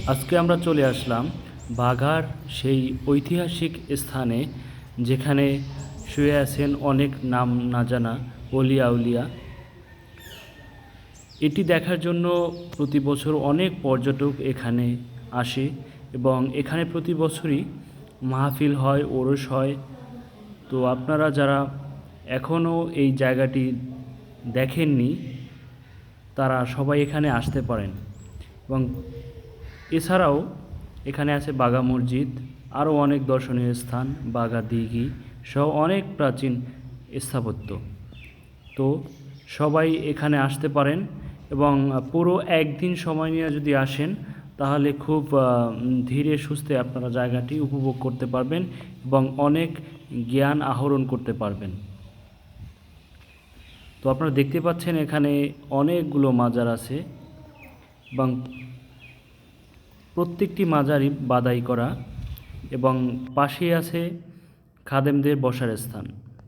আজকে আমরা চলে আসলাম বাঘার সেই ঐতিহাসিক স্থানে, যেখানে শুয়ে আছেন অনেক নাম না জানা অলিয়া উলিয়া। এটি দেখার জন্য প্রতি বছর অনেক পর্যটক এখানে আসে এবং এখানে প্রতি বছরই মাহফিল হয়, ওরস হয়। তো আপনারা যারা এখনও এই জায়গাটি দেখেননি, তারা সবাই এখানে আসতে পারেন। এবং এছাড়াও এখানে আছে বাঘা মসজিদ, আরও অনেক দর্শনীয় স্থান, বাঘা দিঘি সহ অনেক প্রাচীন স্থাপত্য। তো সবাই এখানে আসতে পারেন এবং পুরো একদিন সময় নিয়ে যদি আসেন, তাহলে খুব ধীরে সুস্থে আপনারা জায়গাটি উপভোগ করতে পারবেন এবং অনেক জ্ঞান আহরণ করতে পারবেন। তো আপনারা দেখতে পাচ্ছেন এখানে অনেকগুলো মাজার আছে এবং প্রত্যেকটি মাজারই বাদাই করা, এবং পাশেই আছে খাদেমদের বসার স্থান।